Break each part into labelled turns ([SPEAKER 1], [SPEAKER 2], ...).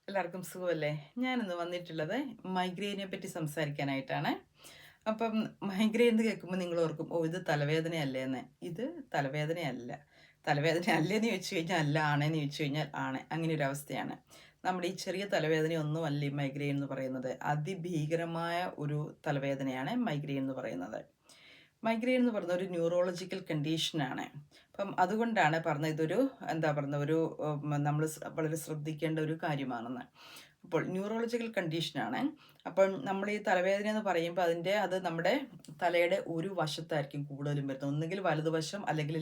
[SPEAKER 1] എല്ലാവർക്കും സുഖമല്ലേ? ഞാനിന്ന് വന്നിട്ടുള്ളത് മൈഗ്രെയിനെ പറ്റി സംസാരിക്കാനായിട്ടാണ്. അപ്പം മൈഗ്രെയിൻ എന്ന് കേൾക്കുമ്പോൾ നിങ്ങൾ ഓർക്കും, ഓ ഇത് തലവേദനയല്ലേ എന്ന്. ഇത് തലവേദനയല്ല. തലവേദന അല്ലേന്ന് ചോദിച്ചു കഴിഞ്ഞാൽ അല്ല, ആണേന്ന് ചോദിച്ചു കഴിഞ്ഞാൽ ആണ്. അങ്ങനെ ഒരു അവസ്ഥയാണ്. നമ്മുടെ ഈ ചെറിയ തലവേദനയൊന്നും അല്ല ഈ മൈഗ്രെയിൻ എന്ന് പറയുന്നത്. അതിഭീകരമായ ഒരു തലവേദനയാണ് മൈഗ്രെയിൻ എന്ന് പറയുന്നത്. മൈഗ്രെയിൻ എന്ന് പറയുന്ന ഒരു ന്യൂറോളജിക്കൽ കണ്ടീഷനാണ്. അപ്പം അതുകൊണ്ടാണ് പറഞ്ഞത് ഇതൊരു എന്താ പറയുന്ന ഒരു നമ്മൾ വളരെ ശ്രദ്ധിക്കേണ്ട ഒരു കാര്യമാണെന്ന്. അപ്പോൾ ന്യൂറോളജിക്കൽ കണ്ടീഷനാണ്. അപ്പം നമ്മൾ ഈ തലവേദന എന്ന് പറയുമ്പോൾ അത് നമ്മുടെ തലയുടെ ഒരു വശത്തായിരിക്കും കൂടുതലും വരുന്നത്. ഒന്നുകിൽ വലതുവശം അല്ലെങ്കിൽ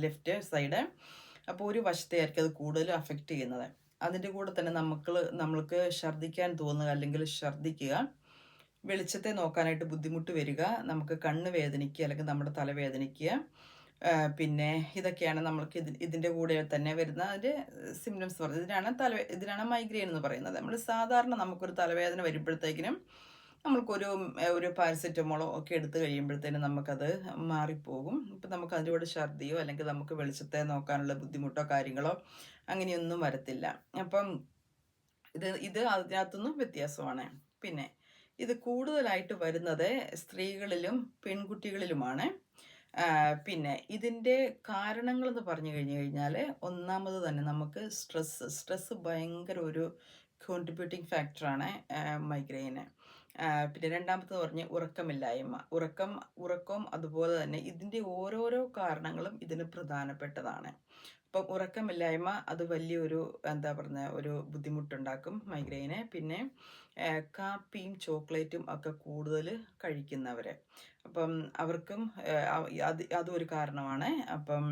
[SPEAKER 1] ലെഫ്റ്റ് സൈഡ്. അപ്പോൾ ഒരു വശത്തെയായിരിക്കും അത് കൂടുതലും അഫക്റ്റ് ചെയ്യുന്നത്. അതിൻ്റെ കൂടെ തന്നെ നമ്മൾക്ക് ഛർദ്ദിക്കാൻ തോന്നുക അല്ലെങ്കിൽ ഛർദ്ദിക്കുക, വെളിച്ചത്തെ നോക്കാനായിട്ട് ബുദ്ധിമുട്ട് വരിക, നമുക്ക് കണ്ണ് വേദനിക്കുക അല്ലെങ്കിൽ നമ്മുടെ തല വേദനിക്കുക, പിന്നെ ഇതൊക്കെയാണ് നമ്മൾക്ക് ഇതിൻ്റെ കൂടെ തന്നെ വരുന്ന അതിൻ്റെ സിംറ്റംസ് പറയുന്നത്. ഇതിനാണ് മൈഗ്രെയിൻ എന്ന് പറയുന്നത്. നമ്മൾ സാധാരണ നമുക്കൊരു തലവേദന വരുമ്പോഴത്തേക്കിനും ഒരു പാരസെറ്റമോളോ ഒക്കെ എടുത്തു കഴിയുമ്പോഴത്തേനും നമുക്കത് മാറിപ്പോകും. ഇപ്പം നമുക്ക് അതിൻ്റെ കൂടെ ഛർദിയോ അല്ലെങ്കിൽ നമുക്ക് വെളിച്ചത്തെ നോക്കാനുള്ള ബുദ്ധിമുട്ടോ കാര്യങ്ങളോ അങ്ങനെയൊന്നും വരത്തില്ല. അപ്പം ഇത് അതിനകത്തുനിന്നും വ്യത്യാസമാണ്. പിന്നെ ഇത് കൂടുതലായിട്ട് വരുന്നത് സ്ത്രീകളിലും പെൺകുട്ടികളിലുമാണ്. പിന്നെ ഇതിൻ്റെ കാരണങ്ങളെന്ന് പറഞ്ഞു കഴിഞ്ഞാൽ, ഒന്നാമത് തന്നെ നമുക്ക് സ്ട്രെസ്സ് ഭയങ്കര ഒരു കോൺട്രിബ്യൂട്ടിങ് ഫാക്ടറാണ് മൈഗ്രെയിന്. പിന്നെ രണ്ടാമത്തേത് പറഞ്ഞ് ഉറക്കമില്ലായ്മ. ഉറക്കം അതുപോലെ തന്നെ ഇതിൻ്റെ ഓരോരോ കാരണങ്ങളും ഇതിന് പ്രധാനപ്പെട്ടതാണ്. അപ്പം ഉറക്കമില്ലായ്മ അത് വലിയൊരു എന്താ പറയുക ഒരു ബുദ്ധിമുട്ടുണ്ടാക്കും മൈഗ്രെയിന്. പിന്നെ കാപ്പിയും ചോക്ലേറ്റും ഒക്കെ കൂടുതൽ കഴിക്കുന്നവർ, അപ്പം അവർക്കും അതും ഒരു കാരണമാണ്. അപ്പം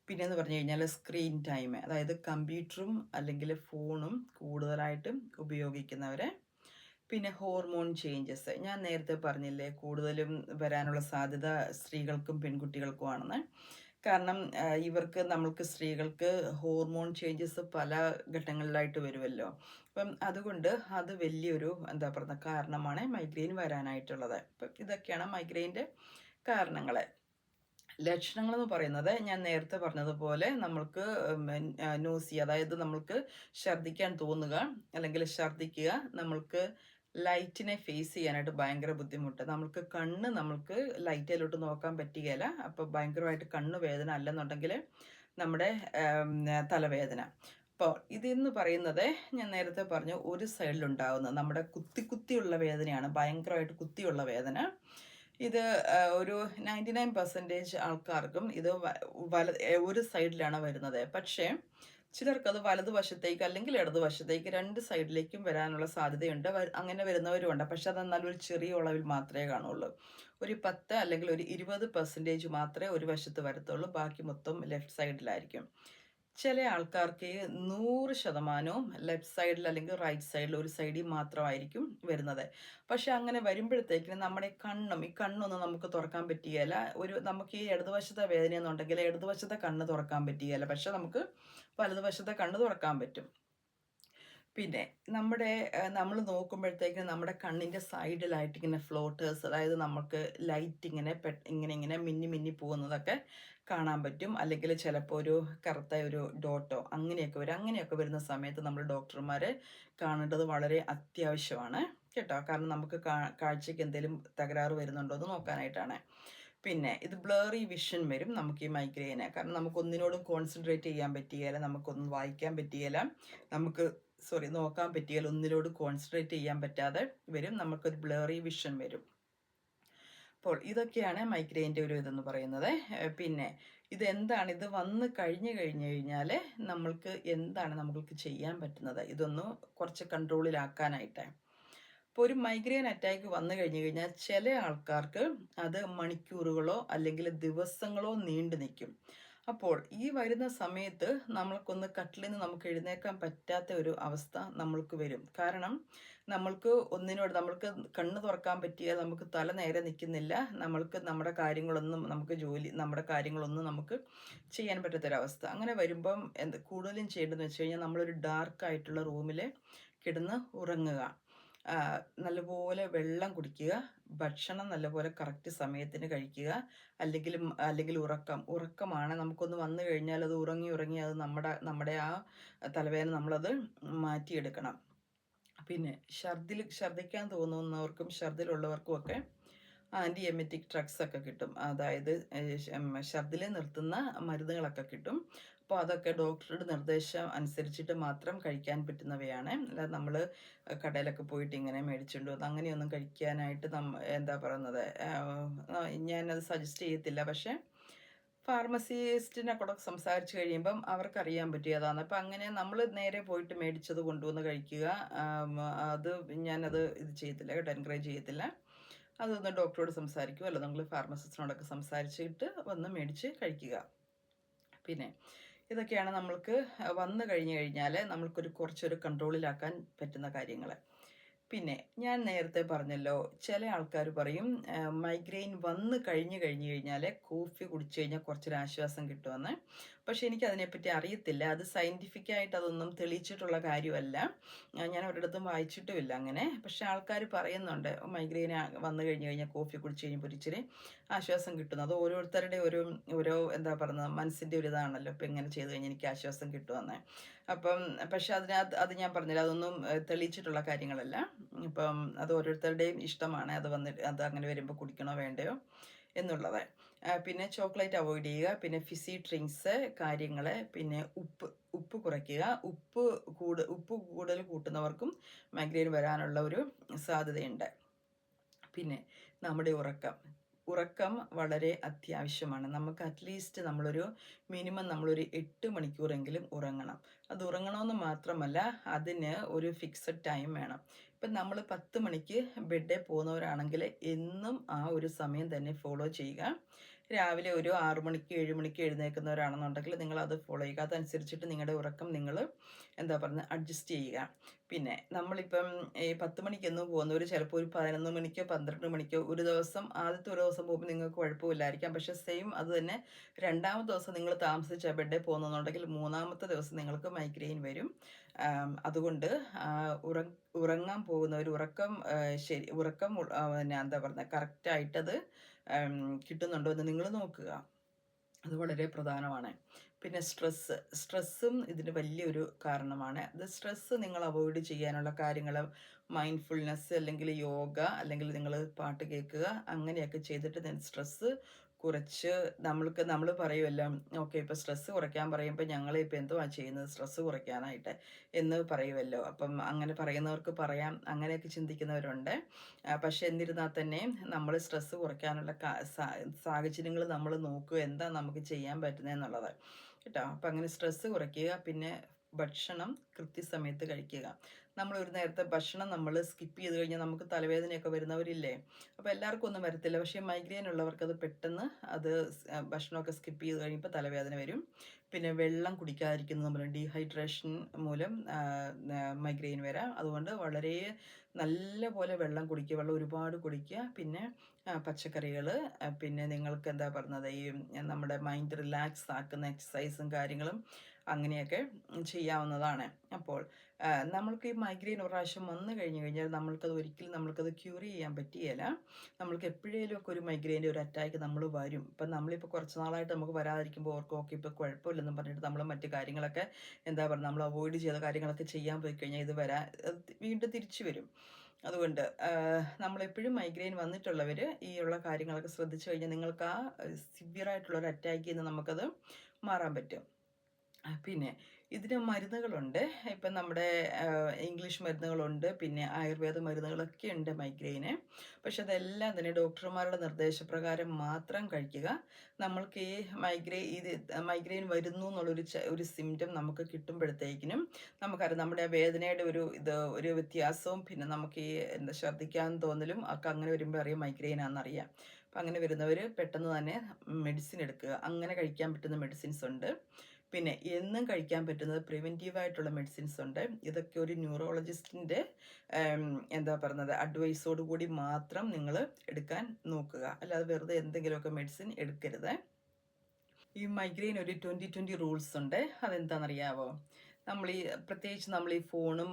[SPEAKER 1] പിന്നെയെന്ന് പറഞ്ഞു കഴിഞ്ഞാൽ സ്ക്രീൻ ടൈം, അതായത് കമ്പ്യൂട്ടറും അല്ലെങ്കിൽ ഫോണും കൂടുതലായിട്ടും ഉപയോഗിക്കുന്നവർ. പിന്നെ ഹോർമോൺ ചേഞ്ചസ്, ഞാൻ നേരത്തെ പറഞ്ഞില്ലേ കൂടുതലും വരാനുള്ള സാധ്യത സ്ത്രീകൾക്കും പെൺകുട്ടികൾക്കുമാണെന്ന്. കാരണം നമ്മൾക്ക് സ്ത്രീകൾക്ക് ഹോർമോൺ ചേഞ്ചസ് പല ഘട്ടങ്ങളിലായിട്ട് വരുമല്ലോ. അപ്പം അതുകൊണ്ട് അത് വലിയൊരു എന്താ പറയുക കാരണമാണ് മൈഗ്രെയിൻ വരാനായിട്ടുള്ളത്. അപ്പം ഇതൊക്കെയാണ് മൈഗ്രെയിൻ്റെ കാരണങ്ങൾ. ലക്ഷണങ്ങളെന്ന് പറയുന്നത് ഞാൻ നേരത്തെ പറഞ്ഞതുപോലെ നമ്മൾക്ക് നോസിയ, അതായത് നമ്മൾക്ക് ഛർദ്ദിക്കാൻ തോന്നുക അല്ലെങ്കിൽ ഛർദ്ദിക്കുക, നമ്മൾക്ക് ലൈറ്റിനെ ഫേസ് ചെയ്യാനായിട്ട് ഭയങ്കര ബുദ്ധിമുട്ട്, നമ്മൾക്ക് ലൈറ്റിലോട്ട് നോക്കാൻ പറ്റുകയില്ല. അപ്പോൾ ഭയങ്കരമായിട്ട് കണ്ണ് വേദന, അല്ലെന്നുണ്ടെങ്കിൽ നമ്മുടെ തലവേദന. അപ്പോൾ ഇതെന്ന് പറയുന്നത് ഞാൻ നേരത്തെ പറഞ്ഞു ഒരു സൈഡിലുണ്ടാകുന്ന നമ്മുടെ കുത്തിയുള്ള വേദനയാണ്, ഭയങ്കരമായിട്ട് കുത്തിയുള്ള വേദന. ഇത് ഒരു 99% ആൾക്കാർക്കും ഇത് ഒരു സൈഡിലാണ് വരുന്നത്. പക്ഷേ ചിലർക്കത് വലതുവശത്തേക്ക് അല്ലെങ്കിൽ ഇടതുവശത്തേക്ക് രണ്ട് സൈഡിലേക്കും വരാനുള്ള സാധ്യതയുണ്ട്. അങ്ങനെ വരുന്നവരുമുണ്ട്. പക്ഷെ അതെന്നാൽ ഒരു ചെറിയ അളവിൽ മാത്രമേ കാണുള്ളൂ. ഒരു 10 അല്ലെങ്കിൽ ഒരു 20% മാത്രമേ ഒരു വശത്ത് വരത്തുള്ളൂ. ബാക്കി മൊത്തം ലെഫ്റ്റ് സൈഡിലായിരിക്കും. ചില ആൾക്കാർക്ക് 100% ലെഫ്റ്റ് സൈഡിൽ അല്ലെങ്കിൽ റൈറ്റ് സൈഡിൽ ഒരു സൈഡിൽ മാത്രമായിരിക്കും വരുന്നത്. പക്ഷെ അങ്ങനെ വരുമ്പോഴത്തേക്കിനും നമ്മുടെ ഈ കണ്ണൊന്നും നമുക്ക് തുറക്കാൻ പറ്റുകയില്ല. നമുക്ക് ഈ ഇടതുവശത്തെ വേദനയെന്നുണ്ടെങ്കിൽ ഇടതുവശത്തെ കണ്ണ് തുറക്കാൻ പറ്റുകയില്ല. പക്ഷെ നമുക്ക് വലതുവശത്തെ കണ്ണ് തുറക്കാൻ പറ്റും. പിന്നെ നമ്മൾ നോക്കുമ്പോഴത്തേക്കും നമ്മുടെ കണ്ണിൻ്റെ സൈഡിലായിട്ട് ഇങ്ങനെ ഫ്ലോട്ടേഴ്സ്, അതായത് നമുക്ക് ലൈറ്റ് ഇങ്ങനെ മിന്നി മിന്നി പോകുന്നതൊക്കെ കാണാൻ പറ്റും. അല്ലെങ്കിൽ ചിലപ്പോൾ ഒരു കറുത്ത ഒരു ഡോട്ടോ അങ്ങനെയൊക്കെ വരുന്ന സമയത്ത് നമ്മൾ ഡോക്ടർമാരെ കാണേണ്ടത് വളരെ അത്യാവശ്യമാണ് കേട്ടോ. കാരണം നമുക്ക് കാഴ്ചയ്ക്ക് എന്തെങ്കിലും തകരാറ് വരുന്നുണ്ടോ എന്ന് നോക്കാനായിട്ടാണ്. പിന്നെ ഇത് ബ്ലറി വിഷൻ വരും നമുക്ക് ഈ മൈഗ്രെയിന്. കാരണം നമുക്കൊന്നിനോടും കോൺസെൻട്രേറ്റ് ചെയ്യാൻ പറ്റുകയില്ല, നമുക്കൊന്നും വായിക്കാൻ പറ്റുകയില്ല, നോക്കാൻ പറ്റുകയില്ല, ഒന്നിനോട് കോൺസെൻട്രേറ്റ് ചെയ്യാൻ പറ്റാതെ വരും, നമുക്കൊരു ബ്ലറി വിഷൻ വരും. അപ്പോൾ ഇതൊക്കെയാണ് മൈഗ്രെയിൻ്റെ ഒരു ഇതെന്ന് പറയുന്നത്. പിന്നെ ഇത് വന്ന് കഴിഞ്ഞാൽ നമ്മൾക്ക് ചെയ്യാൻ പറ്റുന്നത്, ഇതൊന്ന് കുറച്ച് കൺട്രോളിലാക്കാനായിട്ട്. ഇപ്പോൾ ഒരു മൈഗ്രെയിൻ അറ്റാക്ക് വന്നു കഴിഞ്ഞാൽ ചില ആൾക്കാർക്ക് അത് മണിക്കൂറുകളോ അല്ലെങ്കിൽ ദിവസങ്ങളോ നീണ്ടു നിൽക്കും. അപ്പോൾ ഈ വരുന്ന സമയത്ത് കട്ടിലിൽ നിന്ന് നമുക്ക് എഴുന്നേക്കാൻ പറ്റാത്ത ഒരു അവസ്ഥ നമ്മൾക്ക് വരും. കാരണം നമ്മൾക്ക് കണ്ണ് തുറക്കാൻ പറ്റിയ, നമുക്ക് തല നേരെ നിൽക്കുന്നില്ല, നമ്മുടെ കാര്യങ്ങളൊന്നും നമുക്ക് ചെയ്യാൻ പറ്റാത്തൊരവസ്ഥ. അങ്ങനെ വരുമ്പം കൂടുതലും ചെയ്യേണ്ടതെന്ന് വെച്ച് കഴിഞ്ഞാൽ നമ്മളൊരു ഡാർക്കായിട്ടുള്ള റൂമിൽ കിടന്ന് ഉറങ്ങുക. നല്ലപോലെ വെള്ളം കുടിക്കുക, ഭക്ഷണം നല്ലപോലെ കറക്റ്റ് സമയത്തിന് കഴിക്കുക, അല്ലെങ്കിൽ ഉറക്കമാണ് നമുക്കൊന്ന് വന്നു കഴിഞ്ഞാൽ അത് ഉറങ്ങി അത് നമ്മുടെ ആ തലവേദന നമ്മളത് മാറ്റിയെടുക്കണം. പിന്നെ ഛർദ്ദിക്കാൻ തോന്നുന്നവർക്കും ഛർദ്ദിലുള്ളവർക്കും ഒക്കെ ആൻറ്റി എമറ്റിക് ഡ്രഗ്സ് ഒക്കെ കിട്ടും. അതായത് ഛർദ്ദിൽ നിർത്തുന്ന മരുന്നുകളൊക്കെ കിട്ടും. അപ്പോൾ അതൊക്കെ ഡോക്ടറുടെ നിർദ്ദേശം അനുസരിച്ചിട്ട് മാത്രം കഴിക്കാൻ പറ്റുന്നവയാണ്. അല്ലാതെ നമ്മൾ കടയിലൊക്കെ പോയിട്ട് ഇങ്ങനെ മേടിച്ചുകൊണ്ട് വന്ന് അങ്ങനെയൊന്നും കഴിക്കാനായിട്ട് എന്താ പറയുന്നത്, ഞാനത് സജസ്റ്റ് ചെയ്യത്തില്ല. പക്ഷേ ഫാർമസിസ്റ്റിനെ കൂടെ സംസാരിച്ച് കഴിയുമ്പം അവർക്കറിയാൻ പറ്റും ഏതാണെന്ന്. അപ്പം അങ്ങനെ നമ്മൾ നേരെ പോയിട്ട് മേടിച്ചത് കൊണ്ടുവന്ന് കഴിക്കുക, അത് ഞാനത് ഇത് ചെയ്യത്തില്ല കേട്ടോ, എൻകറേജ് ചെയ്യത്തില്ല. അതൊന്ന് ഡോക്ടറോട് സംസാരിക്കുക, അല്ല നിങ്ങൾ ഫാർമസിസ്റ്റിനോടൊക്കെ സംസാരിച്ചിട്ട് വന്ന് മേടിച്ച് കഴിക്കുക. പിന്നെ ഇതൊക്കെയാണ് നമ്മൾക്ക് വന്നു കഴിഞ്ഞാൽ നമ്മൾക്കൊരു കുറച്ചൊരു കൺട്രോളിലാക്കാൻ പറ്റുന്ന കാര്യങ്ങൾ. പിന്നെ ഞാൻ നേരത്തെ പറഞ്ഞല്ലോ, ചില ആൾക്കാർ പറയും മൈഗ്രെയിൻ വന്ന് കഴിഞ്ഞാൽ കോഫി കുടിച്ചു കഴിഞ്ഞാൽ കുറച്ചൊരു ആശ്വാസം കിട്ടുമെന്ന്. പക്ഷെ എനിക്കതിനെപ്പറ്റി അറിയത്തില്ല. അത് സയൻറ്റിഫിക്കായിട്ട് അതൊന്നും തെളിയിച്ചിട്ടുള്ള കാര്യമല്ല. ഞാൻ ഒരിടത്തും വായിച്ചിട്ടുമില്ല അങ്ങനെ. പക്ഷെ ആൾക്കാർ പറയുന്നുണ്ട് മൈഗ്രെയിൻ വന്നു കഴിഞ്ഞാൽ കോഫി കുടിച്ചു കഴിയുമ്പോൾ ഇച്ചിരി ആശ്വാസം കിട്ടുന്നു. അത് ഓരോരുത്തരുടെ ഓരോ എന്താ പറയുന്നത്, മനസ്സിൻ്റെ ഒരു ഇതാണല്ലോ. ഇപ്പം എങ്ങനെ ചെയ്ത് കഴിഞ്ഞാൽ എനിക്ക് ആശ്വാസം കിട്ടുമെന്ന്. അപ്പം പക്ഷെ അത് ഞാൻ പറഞ്ഞില്ല, അതൊന്നും തെളിയിച്ചിട്ടുള്ള കാര്യങ്ങളല്ല. ഇപ്പം അത് ഓരോരുത്തരുടെയും ഇഷ്ടമാണ്. അത് അങ്ങനെ വരുമ്പോൾ കുടിക്കണോ വേണ്ടയോ എന്നുള്ളത്. പിന്നെ ചോക്ലേറ്റ് അവോയ്ഡ് ചെയ്യുക. പിന്നെ ഫിസി ഡ്രിങ്ക്സ് കാര്യങ്ങൾ. പിന്നെ ഉപ്പ് കുറയ്ക്കുക. ഉപ്പ് കൂടുതൽ കൂട്ടുന്നവർക്കും മൈഗ്രെയിൻ വരാനുള്ള ഒരു സാധ്യതയുണ്ട്. പിന്നെ നമ്മുടെ ഉറക്കം വളരെ അത്യാവശ്യമാണ്. നമുക്ക് അറ്റ്ലീസ്റ്റ് നമ്മളൊരു 8 മണിക്കൂറെങ്കിലും ഉറങ്ങണം. അത് ഉറങ്ങണമെന്ന് മാത്രമല്ല, അതിന് ഒരു ഫിക്സഡ് ടൈം വേണം. ഇപ്പം നമ്മൾ 10 മണിക്ക് ബെഡിൽ പോകുന്നവരാണെങ്കിൽ എന്നും ആ ഒരു സമയം തന്നെ ഫോളോ ചെയ്യുക. രാവിലെ ഒരു 6 മണിക്ക് 7 മണിക്ക് എഴുന്നേൽക്കുന്നവരാണെന്നുണ്ടെങ്കിൽ നിങ്ങളത് ഫോളോ ചെയ്യുക. അതനുസരിച്ചിട്ട് നിങ്ങളുടെ ഉറക്കം നിങ്ങൾ എന്താ പറയുന്നത് അഡ്ജസ്റ്റ് ചെയ്യുക. പിന്നെ നമ്മളിപ്പം 10 മണിക്കൊന്നും പോകുന്നവർ ചിലപ്പോൾ ഒരു 11 മണിക്കോ 12 മണിക്കോ ആദ്യത്തെ ഒരു ദിവസം പോകുമ്പോൾ നിങ്ങൾക്ക് കുഴപ്പമില്ലായിരിക്കാം. പക്ഷേ സെയിം അത് തന്നെ രണ്ടാമത്തെ ദിവസം നിങ്ങൾ താമസിച്ച ബെഡിൽ പോകുന്നുണ്ടെങ്കിൽ മൂന്നാമത്തെ ദിവസം നിങ്ങൾക്ക് മൈഗ്രെയിൻ വരും. അതുകൊണ്ട് ഉറങ്ങാൻ പോകുന്നവർ ഉറക്കം പിന്നെ എന്താ പറയുന്നത് കറക്റ്റായിട്ടത് കിട്ടുന്നുണ്ടോ എന്ന് നിങ്ങൾ നോക്കുക. അത് വളരെ പ്രധാനമാണ്. പിന്നെ സ്ട്രെസ്സും ഇതിന് വലിയൊരു കാരണമാണ്. സ്ട്രെസ്സ് നിങ്ങൾ അവോയ്ഡ് ചെയ്യാനുള്ള കാര്യങ്ങൾ മൈൻഡ്ഫുൾനെസ്, അല്ലെങ്കിൽ യോഗ, അല്ലെങ്കിൽ നിങ്ങൾ പാട്ട് കേൾക്കുക, അങ്ങനെയൊക്കെ ചെയ്തിട്ട് സ്ട്രെസ്സ് കുറച്ച് നമ്മൾ പറയുമല്ലോ, ഓക്കെ ഇപ്പോൾ സ്ട്രെസ്സ് കുറയ്ക്കാൻ പറയുമ്പോൾ ഞങ്ങളിപ്പോൾ എന്തുവാ ചെയ്യുന്നത് സ്ട്രെസ്സ് കുറയ്ക്കാനായിട്ട് എന്ന് പറയുമല്ലോ. അപ്പം അങ്ങനെ പറയുന്നവർക്ക് പറയാം, അങ്ങനെയൊക്കെ ചിന്തിക്കുന്നവരുണ്ട്. പക്ഷെ എന്നിരുന്നാൽ തന്നെ നമ്മൾ സ്ട്രെസ്സ് കുറയ്ക്കാനുള്ള സാഹചര്യങ്ങൾ നമ്മൾ നോക്കുക, എന്താ നമുക്ക് ചെയ്യാൻ പറ്റുന്നതെന്നുള്ളത് കേട്ടോ. അപ്പം അങ്ങനെ സ്ട്രെസ്സ് കുറയ്ക്കുക. പിന്നെ ഭക്ഷണം കൃത്യസമയത്ത് കഴിക്കുക. നമ്മൾ ഒരു നേരത്തെ ഭക്ഷണം നമ്മൾ സ്കിപ്പ് ചെയ്ത് കഴിഞ്ഞാൽ നമുക്ക് തലവേദനയൊക്കെ വരുന്നവരില്ലേ. അപ്പോൾ എല്ലാവർക്കും ഒന്നും വരത്തില്ല. പക്ഷേ മൈഗ്രെയിൻ ഉള്ളവർക്ക് അത് പെട്ടെന്ന് ഭക്ഷണമൊക്കെ സ്കിപ്പ് ചെയ്ത് കഴിയുമ്പോൾ തലവേദന വരും. പിന്നെ വെള്ളം കുടിക്കാതിരിക്കുന്നത് മൂലം, ഡീഹൈഡ്രേഷൻ മൂലം മൈഗ്രെയിൻ വരാം. അതുകൊണ്ട് വളരെ നല്ല പോലെ വെള്ളം കുടിക്കുക, വെള്ളം ഒരുപാട് കുടിക്കുക. പിന്നെ പച്ചക്കറികൾ, പിന്നെ നിങ്ങൾക്ക് എന്താ പറയുന്നത് ഈ നമ്മുടെ മൈൻഡ് റിലാക്സ് ആക്കുന്ന എക്സസൈസും കാര്യങ്ങളും അങ്ങനെയൊക്കെ ചെയ്യാവുന്നതാണ്. അപ്പോൾ നമ്മൾക്ക് ഈ മൈഗ്രെയിൻ ഒരു പ്രാവശ്യം വന്നു കഴിഞ്ഞാൽ നമ്മൾക്കത് ക്യൂർ ചെയ്യാൻ പറ്റുകയില്ല. നമ്മൾക്ക് എപ്പോഴേലുമൊക്കെ ഒരു മൈഗ്രെയിൻ്റെ ഒരു അറ്റാക്ക് വരും. ഇപ്പം നമ്മളിപ്പോൾ കുറച്ച് നാളായിട്ട് നമുക്ക് വരാതിരിക്കുമ്പോൾ ഓക്കെ ഇപ്പോൾ കുഴപ്പമില്ലെന്നും പറഞ്ഞിട്ട് നമ്മൾ മറ്റു കാര്യങ്ങളൊക്കെ എന്താ പറയുക നമ്മൾ അവോയ്ഡ് ചെയ്ത കാര്യങ്ങളൊക്കെ ചെയ്യാൻ പോയി കഴിഞ്ഞാൽ ഇത് വീണ്ടും തിരിച്ചു വരും. അതുകൊണ്ട് നമ്മളെപ്പോഴും മൈഗ്രെയിൻ വന്നിട്ടുള്ളവർ ഈ ഉള്ള കാര്യങ്ങളൊക്കെ ശ്രദ്ധിച്ചു കഴിഞ്ഞാൽ നിങ്ങൾക്ക് ആ സിവിയറായിട്ടുള്ളൊരു അറ്റാക്കിൽ നിന്ന് നമുക്കത് മാറാൻ പറ്റും. പിന്നെ ഇതിന് മരുന്നുകളുണ്ട്. ഇപ്പം നമ്മുടെ ഇംഗ്ലീഷ് മരുന്നുകളുണ്ട്, പിന്നെ ആയുർവേദ മരുന്നുകളൊക്കെ ഉണ്ട് മൈഗ്രെയിന്. പക്ഷെ അതെല്ലാം തന്നെ ഡോക്ടർമാരുടെ നിർദ്ദേശപ്രകാരം മാത്രം കഴിക്കുക. നമ്മൾക്ക് ഈ മൈഗ്രെയിൻ വരുന്നു എന്നുള്ളൊരു സിംറ്റം നമുക്ക് കിട്ടുമ്പോഴത്തേക്കിനും നമുക്കറിയാം നമ്മുടെ വേദനയുടെ ഒരു വ്യത്യാസവും, പിന്നെ നമുക്ക് ഈ ഛർദ്ദിക്കാൻ തോന്നലും ഒക്കെ അങ്ങനെ വരുമ്പോൾ അറിയാം മൈഗ്രെയിൻ ആണെന്നറിയാം. അപ്പം അങ്ങനെ വരുന്നവർ പെട്ടെന്ന് തന്നെ മെഡിസിൻ എടുക്കുക. അങ്ങനെ കഴിക്കാൻ പറ്റുന്ന മെഡിസിൻസ് ഉണ്ട്. പിന്നെ എന്നും കഴിക്കാൻ പറ്റുന്നത് പ്രിവെൻറ്റീവായിട്ടുള്ള മെഡിസിൻസ് ഉണ്ട്. ഇതൊക്കെ ഒരു ന്യൂറോളജിസ്റ്റിൻ്റെ എന്താ പറയുന്നത് അഡ്വൈസോട് കൂടി മാത്രം നിങ്ങൾ എടുക്കാൻ നോക്കുക. അല്ലാതെ വെറുതെ എന്തെങ്കിലുമൊക്കെ മെഡിസിൻ എടുക്കരുത്. ഈ മൈഗ്രെയിൻ ഒരു 20-20 റൂൾസ് ഉണ്ട്. അതെന്താണെന്നറിയാവോ? പ്രത്യേകിച്ച് നമ്മൾ ഈ ഫോണും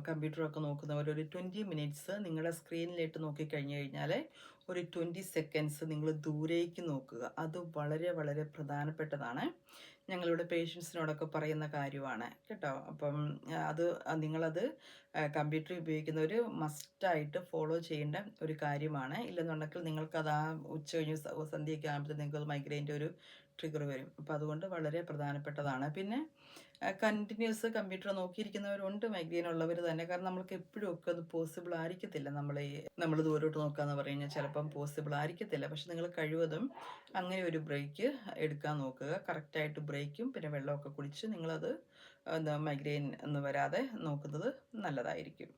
[SPEAKER 1] കമ്പ്യൂട്ടറും ഒക്കെ നോക്കുന്നവർ ഒരു 20 മിനിറ്റ്സ് നിങ്ങളുടെ സ്ക്രീനിലിട്ട് നോക്കിക്കഴിഞ്ഞ് കഴിഞ്ഞാൽ ഒരു 20 സെക്കൻഡ്സ് നിങ്ങൾ ദൂരേക്ക് നോക്കുക. അത് വളരെ വളരെ പ്രധാനപ്പെട്ടതാണ്. ഞങ്ങളിവിടെ പേഷ്യൻസിനോടൊക്കെ പറയുന്ന കാര്യമാണ് കേട്ടോ. അപ്പം അത് നിങ്ങളത് കമ്പ്യൂട്ടർ ഉപയോഗിക്കുന്നവർ മസ്റ്റായിട്ട് ഫോളോ ചെയ്യേണ്ട ഒരു കാര്യമാണ്. ഇല്ലെന്നുണ്ടെങ്കിൽ നിങ്ങൾക്കത് ആ ഉച്ച കഴിഞ്ഞ് സന്ധ്യയൊക്കെ ആകുമ്പോഴത്തേക്കും നിങ്ങൾക്കത് മൈഗ്രെയിൻ്റെ ഒരു ട്രിഗർ വരും. അപ്പോൾ അതുകൊണ്ട് വളരെ പ്രധാനപ്പെട്ടതാണ്. പിന്നെ കണ്ടിന്യൂസ് കമ്പ്യൂട്ടർ നോക്കിയിരിക്കുന്നവരുണ്ട് മൈഗ്രെയിൻ ഉള്ളവർ തന്നെ. കാരണം നമ്മൾക്ക് എപ്പോഴും ഒക്കെ അത് പോസിബിൾ ആയിരിക്കത്തില്ല. നമ്മൾ ദൂരോട്ട് നോക്കാമെന്ന് പറഞ്ഞു കഴിഞ്ഞാൽ ചിലപ്പം പോസിബിൾ ആയിരിക്കത്തില്ല. പക്ഷെ നിങ്ങൾ കഴിവതും അങ്ങനെ ഒരു ബ്രേക്ക് എടുക്കാൻ നോക്കുക. കറക്റ്റായിട്ട് ബ്രേക്കും പിന്നെ വെള്ളമൊക്കെ കുടിച്ച് നിങ്ങളത് മൈഗ്രെയിൻ എന്ന് വരാതെ നോക്കുന്നത് നല്ലതായിരിക്കും.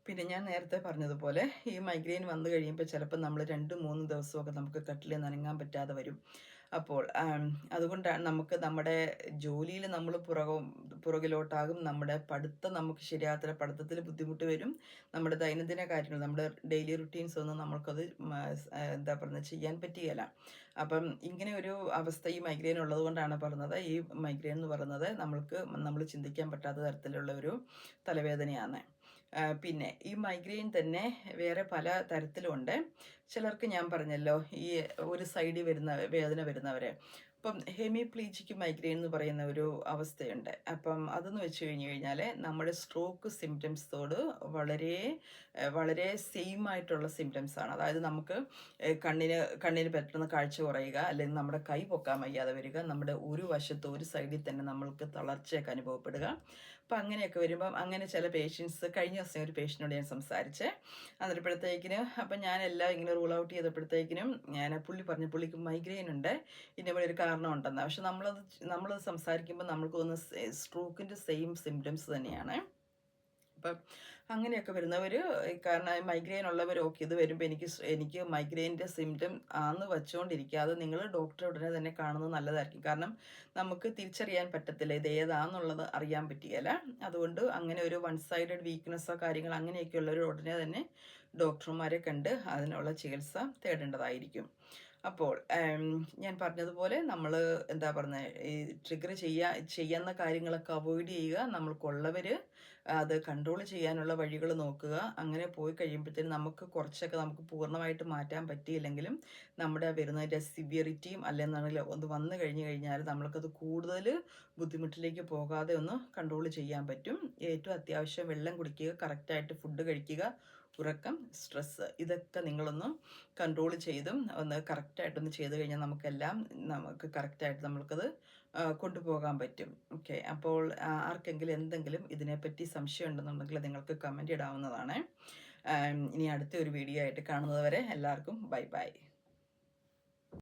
[SPEAKER 1] പിന്നെ ഞാൻ നേരത്തെ പറഞ്ഞതുപോലെ ഈ മൈഗ്രെയിൻ വന്നു കഴിയുമ്പോൾ ചിലപ്പോൾ നമ്മൾ 2-3 ദിവസമൊക്കെ നമുക്ക് കട്ടിൽ നനങ്ങാൻ പറ്റാതെ വരും. അപ്പോൾ അതുകൊണ്ടാണ് നമുക്ക് നമ്മുടെ ജോലിയിൽ നമ്മൾ പുറകിലോട്ടാകും. നമ്മുടെ പഠിത്തം നമുക്ക് ശരിയാകത്തില്ല. പഠിത്തത്തിൽ ബുദ്ധിമുട്ട് വരും. നമ്മുടെ ദൈനംദിന കാര്യങ്ങൾ, നമ്മുടെ ഡെയിലി റുട്ടീൻസ് ഒന്നും നമ്മൾക്കത് എന്താ പറയുന്നത് ചെയ്യാൻ പറ്റുകയില്ല. അപ്പം ഇങ്ങനെ ഒരു അവസ്ഥ ഈ മൈഗ്രെയിൻ ഉള്ളത് കൊണ്ടാണ് പറഞ്ഞത്. ഈ മൈഗ്രെയിൻ എന്ന് പറയുന്നത് നമ്മൾ ചിന്തിക്കാൻ പറ്റാത്ത തരത്തിലുള്ള ഒരു തലവേദനയാണ്. പിന്നെ ഈ മൈഗ്രെയിൻ തന്നെ വേറെ പല തരത്തിലുണ്ട്. ചിലർക്ക് ഞാൻ പറഞ്ഞല്ലോ ഈ ഒരു സൈഡിൽ വേദന വരുന്നവരെ. അപ്പം ഹെമിപ്ലീജിക് മൈഗ്രെയിൻ എന്ന് പറയുന്ന ഒരു അവസ്ഥയുണ്ട്. അപ്പം അതെന്ന് വെച്ച് കഴിഞ്ഞാൽ നമ്മുടെ സ്ട്രോക്ക് സിംറ്റംസോട് വളരെ വളരെ സെയിം ആയിട്ടുള്ള സിംറ്റംസ് ആണ്. അതായത് നമുക്ക് കണ്ണിന് പെട്ടെന്ന് കാഴ്ച കുറയുക, അല്ലെങ്കിൽ നമ്മുടെ കൈ പൊക്കാൻ വയ്യാതെ വരിക, നമ്മുടെ ഒരു വശത്ത് ഒരു സൈഡിൽ തന്നെ നമ്മൾക്ക് തളർച്ചയൊക്കെ അനുഭവപ്പെടുക. അപ്പം അങ്ങനെയൊക്കെ വരുമ്പം അങ്ങനെ ചില പേഷ്യൻസ്, കഴിഞ്ഞ ദിവസം ഒരു പേഷ്യനോട് ഞാൻ സംസാരിച്ചേ, അന്നേരപ്പോഴത്തേക്കിനും അപ്പം ഞാനെല്ലാം ഇങ്ങനെ റൂൾ ഔട്ട് ചെയ്തപ്പോഴത്തേക്കിനും പുള്ളിക്ക് മൈഗ്രെയിൻ ഉണ്ട്, ഇന്നപോലെ ഒരു കാരണം ഉണ്ടെന്ന്. പക്ഷെ നമ്മളത് സംസാരിക്കുമ്പോൾ നമുക്ക് തോന്നുന്ന സ്ട്രോക്കിൻ്റെ സെയിം സിംറ്റംസ് തന്നെയാണ്. അപ്പം അങ്ങനെയൊക്കെ വരുന്നവർ, കാരണം മൈഗ്രെയിൻ ഉള്ളവർ ഓക്കെ ഇത് വരുമ്പോൾ എനിക്ക് മൈഗ്രെയിൻ്റെ സിംറ്റം ആന്ന് വെച്ചുകൊണ്ടിരിക്കാതെ നിങ്ങൾ ഡോക്ടറെ ഉടനെ തന്നെ കാണുന്നത് നല്ലതായിരിക്കും. കാരണം നമുക്ക് തിരിച്ചറിയാൻ പറ്റത്തില്ല ഇത് ഏതാണെന്നുള്ളത് അറിയാൻ പറ്റുകയില്ല. അതുകൊണ്ട് അങ്ങനെ ഒരു വൺ സൈഡഡ് വീക്ക്നെസ്സോ കാര്യങ്ങൾ അങ്ങനെയൊക്കെ ഉള്ളവർ ഉടനെ തന്നെ ഡോക്ടർമാരെ കണ്ട് അതിനുള്ള ചികിത്സ തേടേണ്ടതായിരിക്കും. അപ്പോൾ ഞാൻ പറഞ്ഞതുപോലെ നമ്മൾ എന്താ പറയുന്നത്, ഈ ട്രിഗർ ചെയ്യുന്ന കാര്യങ്ങളൊക്കെ അവോയ്ഡ് ചെയ്യുക. നമ്മൾക്കുള്ളവർ അത് കൺട്രോൾ ചെയ്യാനുള്ള വഴികൾ നോക്കുക. അങ്ങനെ പോയി കഴിയുമ്പോഴത്തേനും കുറച്ചൊക്കെ നമുക്ക് പൂർണ്ണമായിട്ട് മാറ്റാൻ പറ്റിയില്ലെങ്കിലും നമ്മുടെ വരുന്നതിൻ്റെ സിവിയറിറ്റിയും അല്ലെന്നുണ്ടെങ്കിൽ ഒന്ന് വന്നു കഴിഞ്ഞാൽ നമ്മൾക്കത് കൂടുതൽ ബുദ്ധിമുട്ടിലേക്ക് പോകാതെ ഒന്ന് കൺട്രോൾ ചെയ്യാൻ പറ്റും. ഏറ്റവും അത്യാവശ്യം വെള്ളം കുടിക്കുക, കറക്റ്റായിട്ട് ഫുഡ് കഴിക്കുക, ഉറക്കം, സ്ട്രെസ്സ്, ഇതൊക്കെ നിങ്ങളൊന്ന് കൺട്രോൾ ചെയ്തും ഒന്ന് കറക്റ്റായിട്ടൊന്ന് ചെയ്ത് കഴിഞ്ഞാൽ നമുക്ക് കറക്റ്റായിട്ട് നമ്മൾക്കത് കൊണ്ടുപോകാൻ പറ്റും. ഓക്കെ, അപ്പോൾ ആർക്കെങ്കിലും എന്തെങ്കിലും ഇതിനെപ്പറ്റി സംശയം ഉണ്ടെന്നുണ്ടെങ്കിൽ നിങ്ങൾക്ക് കമൻറ്റ് ഇടാവുന്നതാണ്. ഇനി അടുത്ത ഒരു വീഡിയോ ആയിട്ട് കാണുന്നത് വരെ എല്ലാവർക്കും ബൈ ബൈ.